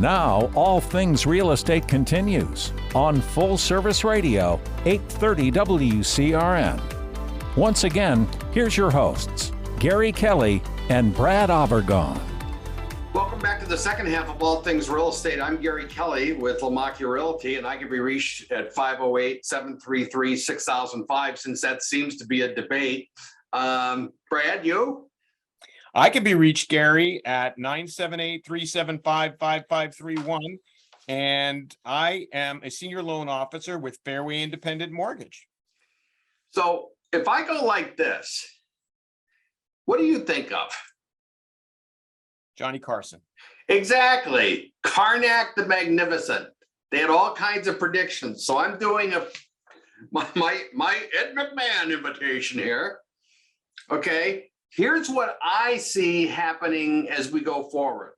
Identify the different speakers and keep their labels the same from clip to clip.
Speaker 1: Now, All Things Real Estate continues on Full Service Radio, 830 WCRN. Once again, here's your hosts, Gary Kelley and Brad Avergon.
Speaker 2: Welcome back to the second half of All Things Real Estate. I'm Gary Kelley with Lamacchia Realty, and I can be reached at 508-733-6005, since that seems to be a debate. Brad, you?
Speaker 3: I can be reached, Gary, at 978-375-5531. And I am a senior loan officer with Fairway Independent Mortgage.
Speaker 2: So if I go like this, what do you think of?
Speaker 3: Johnny Carson.
Speaker 2: Exactly. Karnak the Magnificent. They had all kinds of predictions. So I'm doing my Ed McMahon invitation here. Okay. Here's what I see happening as we go forward.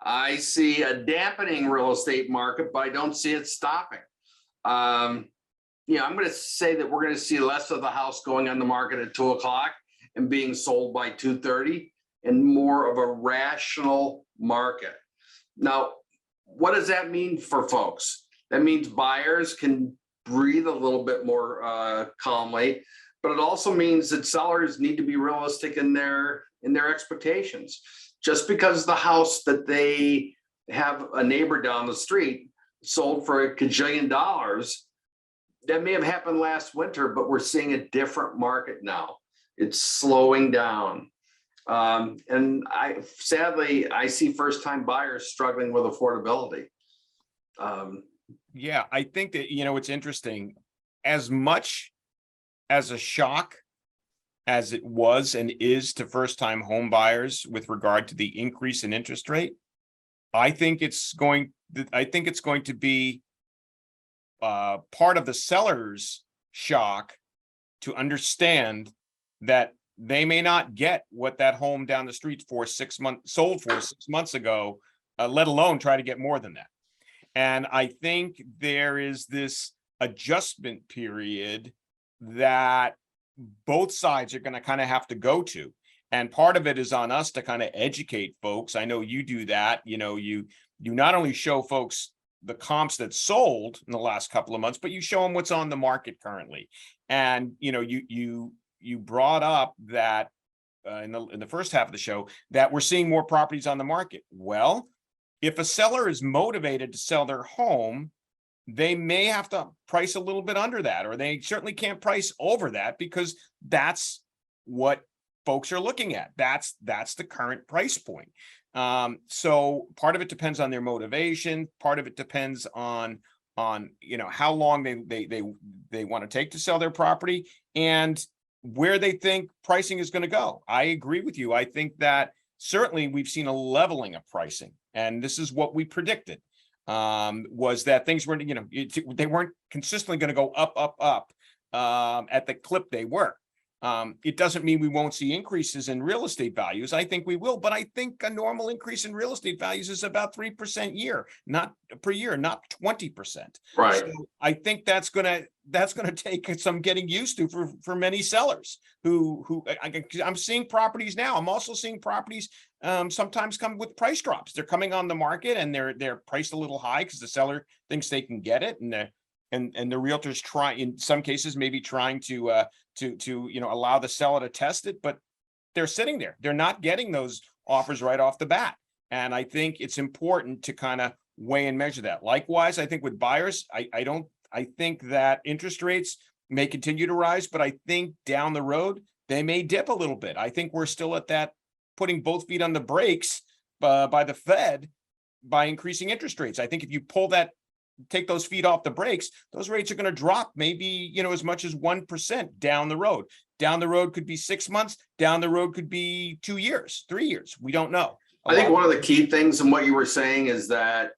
Speaker 2: I see a dampening real estate market, but I don't see it stopping. I'm going to say that we're going to see less of the house going on the market at 2 o'clock and being sold by 2:30, and more of a rational market. Now, what does that mean for folks? That means buyers can breathe a little bit more calmly. But it also means that sellers need to be realistic in their expectations. Just because the house that they have a neighbor down the street sold for $1 gajillion, that may have happened last winter, but we're seeing a different market now. It's slowing down. And sadly, I see first-time buyers struggling with affordability.
Speaker 3: Yeah, I think that, it's interesting. As much as a shock as it was and is to first-time home buyers with regard to the increase in interest rate, I think it's going to be part of the seller's shock to understand that they may not get what that home down the street sold for 6 months ago, let alone try to get more than that. And I think there is this adjustment period that both sides are going to kind of have to go to. And part of it is on us to kind of educate folks. I know you do that. You not only show folks the comps that sold in the last couple of months, but you show them what's on the market currently. And, you brought up that in the first half of the show that we're seeing more properties on the market. Well, if a seller is motivated to sell their home, they may have to price a little bit under that, or they certainly can't price over that, because that's what folks are looking at. That's the current price point. So part of it depends on their motivation. Part of it depends on how long they want to take to sell their property and where they think pricing is going to go. I agree with you. I think that certainly we've seen a leveling of pricing, and this is what we predicted. Was that things weren't, they weren't consistently going to go up at the clip they were. It doesn't mean we won't see increases in real estate values. I think we will, but I think a normal increase in real estate values is about 3% per year, not 20%.
Speaker 2: Right.
Speaker 3: So I think that's gonna take some getting used to for many sellers who I'm seeing properties now. I'm also seeing properties sometimes come with price drops. They're coming on the market and they're priced a little high because the seller thinks they can get it, and the realtors try, in some cases, maybe trying to allow the seller to test it, but they're sitting there. They're not getting those offers right off the bat. And I think it's important to kind of weigh and measure that. Likewise, I think with buyers, I think that interest rates may continue to rise, but I think down the road, they may dip a little bit. I think we're still at that putting both feet on the brakes by the Fed by increasing interest rates. I think if you take those feet off the brakes, those rates are going to drop maybe, as much as 1% down the road. Down the road could be 6 months. Down the road could be 2 years, 3 years. We don't know.
Speaker 2: I think one of the key things in what you were saying is that,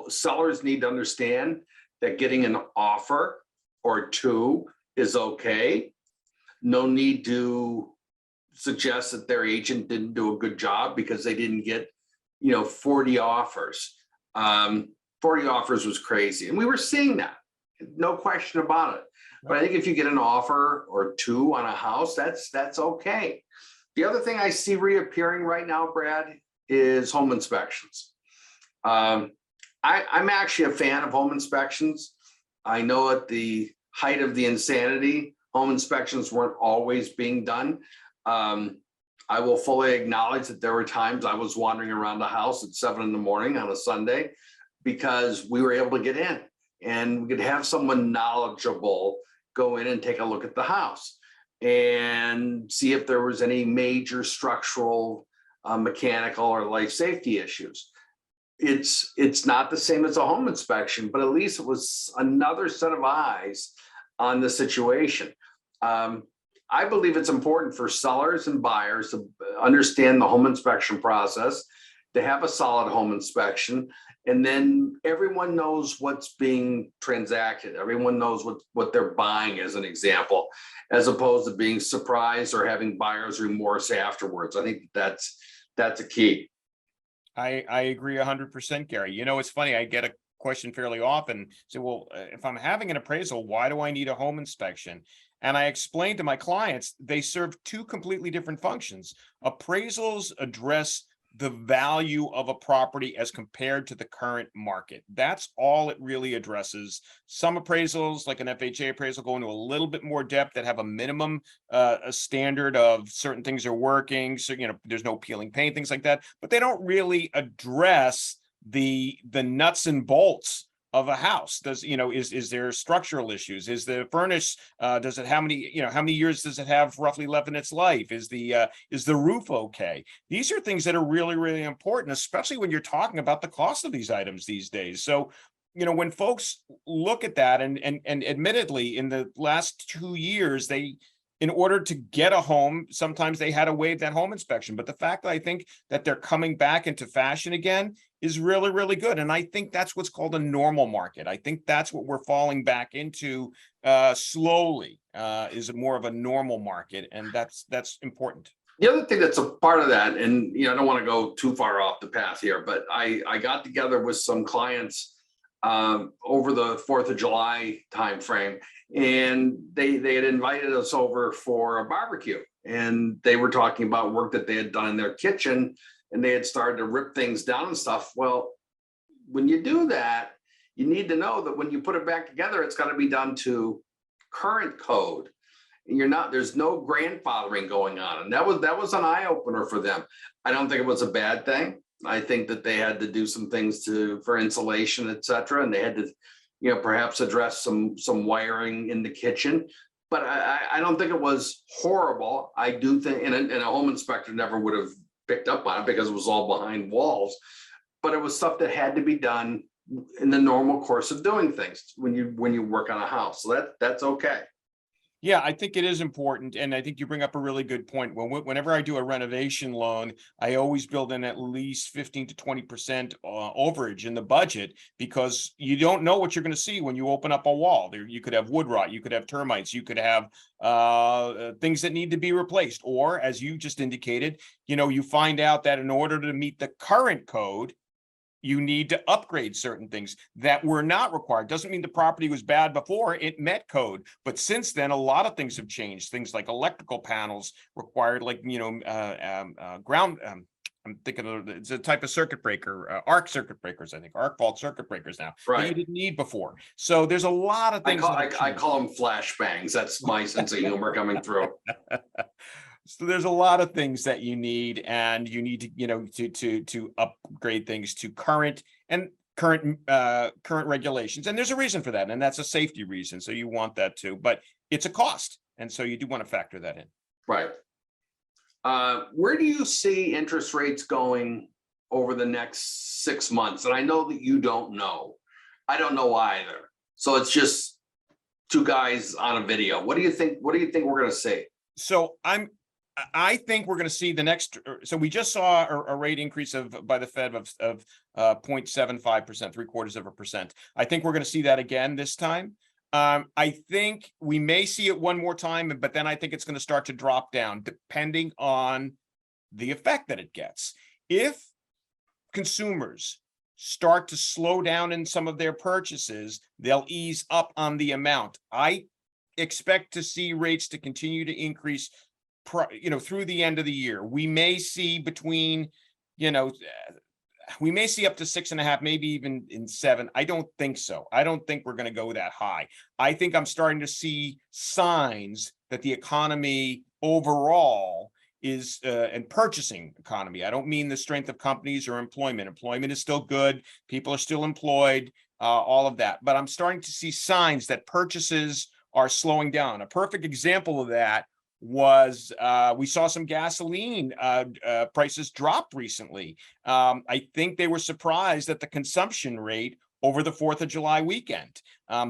Speaker 2: sellers need to understand that getting an offer or two is okay. No need to suggest that their agent didn't do a good job because they didn't get, 40 offers. 40 offers was crazy. And we were seeing that, no question about it. But I think if you get an offer or two on a house, that's okay. The other thing I see reappearing right now, Brad, is home inspections. I'm actually a fan of home inspections. I know at the height of the insanity, home inspections weren't always being done. I will fully acknowledge that there were times I was wandering around the house at 7 a.m. on a Sunday because we were able to get in and we could have someone knowledgeable go in and take a look at the house and see if there was any major structural, mechanical, or life safety issues. It's not the same as a home inspection, but at least it was another set of eyes on the situation. I believe it's important for sellers and buyers to understand the home inspection process, to have a solid home inspection, and then everyone knows what's being transacted. Everyone knows what they're buying, as an example, as opposed to being surprised or having buyer's remorse afterwards. I think that's a key.
Speaker 3: I agree 100%, Gary. You know, it's funny. I get a question fairly often. Say, well, if I'm having an appraisal, why do I need a home inspection? And I explain to my clients, they serve two completely different functions. Appraisals address the value of a property as compared to the current market. That's all it really addresses. Some appraisals, like an FHA appraisal, go into a little bit more depth that have a minimum a standard of certain things are working. So, you know, there's no peeling paint, things like that, but they don't really address the nuts and bolts of a house. Does, you know, is there structural issues? Is the furnace, does it, how many years does it have roughly left in its life? Is the roof okay? These are things that are really, really important, especially when you're talking about the cost of these items these days. So, you know, when folks look at that, and admittedly, in the last 2 years, in order to get a home, sometimes they had to waive that home inspection. But the fact that I think that they're coming back into fashion again is really, really good. And I think that's what's called a normal market. I think that's what we're falling back into slowly, is more of a normal market. And that's important.
Speaker 2: The other thing that's a part of that, and I don't want to go too far off the path here, but I got together with some clients over the 4th of July timeframe, and they had invited us over for a barbecue, and they were talking about work that they had done in their kitchen, and they had started to rip things down and stuff. Well, when you do that, you need to know that when you put it back together, it's got to be done to current code. And there's no grandfathering going on. And that was an eye opener for them. I don't think it was a bad thing. I think that they had to do some things for insulation, et cetera. And they had to, perhaps address some wiring in the kitchen. But I don't think it was horrible. I do think, and a home inspector never would have picked up on it because it was all behind walls. But it was stuff that had to be done in the normal course of doing things when you work on a house. So that's okay.
Speaker 3: Yeah, I think it is important. And I think you bring up a really good point. Whenever I do a renovation loan, I always build in at least 15 to 20% overage in the budget, because you don't know what you're going to see when you open up a wall. You could have wood rot, you could have termites, you could have things that need to be replaced. Or, as you just indicated, you find out that in order to meet the current code, you need to upgrade certain things that were not required. Doesn't mean the property was bad before it met code, but since then a lot of things have changed. Things like electrical panels required, like ground. I'm thinking of, it's a type of circuit breaker, arc circuit breakers. I think arc fault circuit breakers now,
Speaker 2: right,
Speaker 3: that you didn't need before. So there's a lot of things.
Speaker 2: I call them flashbangs. That's my sense of humor coming through.
Speaker 3: So there's a lot of things that you need, and you need to, to upgrade things to current regulations. And there's a reason for that. And that's a safety reason. So you want that too, but it's a cost. And so you do want to factor that in.
Speaker 2: Right. Where do you see interest rates going over the next 6 months? And I know that you don't know. I don't know either. So it's just two guys on a video. What do you think? What do you think we're going to see?
Speaker 3: So I think we're going to see the next. So we just saw a rate increase by the Fed of 0.75%, 0.75%. I think we're going to see that again this time. I think we may see it one more time, but then I think it's going to start to drop down depending on the effect that it gets. If consumers start to slow down in some of their purchases, they'll ease up on the amount. I expect to see rates to continue to increase through the end of the year. We may see between, we may see up to 6.5, maybe even in 7. I don't think so. I don't think we're going to go that high. I think I'm starting to see signs that the economy overall is and purchasing economy. I don't mean the strength of companies or employment. Employment is still good. People are still employed, all of that. But I'm starting to see signs that purchases are slowing down. A perfect example of that was we saw some gasoline prices drop recently. I think they were surprised at the consumption rate over the 4th of July weekend.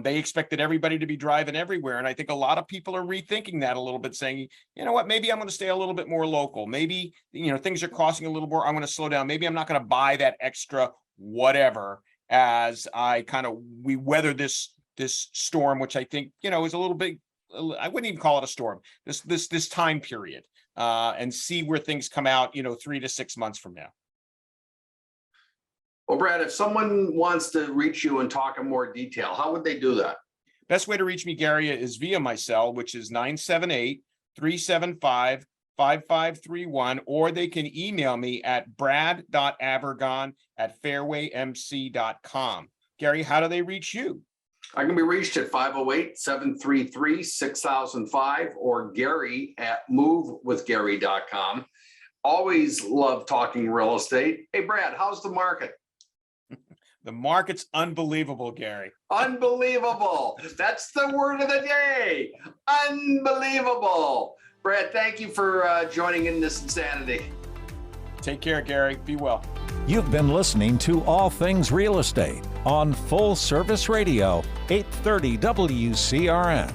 Speaker 3: They expected everybody to be driving everywhere. And I think a lot of people are rethinking that a little bit, saying, you know what, maybe I'm going to stay a little bit more local. Maybe, things are costing a little more. I'm going to slow down. Maybe I'm not going to buy that extra whatever as we weather this storm, which I think, is a little bit, I wouldn't even call it a storm, this time period, and see where things come out, 3 to 6 months from now.
Speaker 2: Well, Brad, if someone wants to reach you and talk in more detail, how would they do that?
Speaker 3: Best way to reach me, Gary, is via my cell, which is 978-375-5531, or they can email me at brad.avergon@fairwaymc.com. Gary, how do they reach you?
Speaker 2: I can be reached at 508-733-6005 or Gary at movewithgary.com. Always love talking real estate. Hey, Brad, how's the market?
Speaker 3: The market's unbelievable, Gary.
Speaker 2: Unbelievable. That's the word of the day. Unbelievable. Brad, thank you for joining in this insanity.
Speaker 3: Take care, Gary. Be well.
Speaker 1: You've been listening to All Things Real Estate on Full Service Radio, 830 WCRN.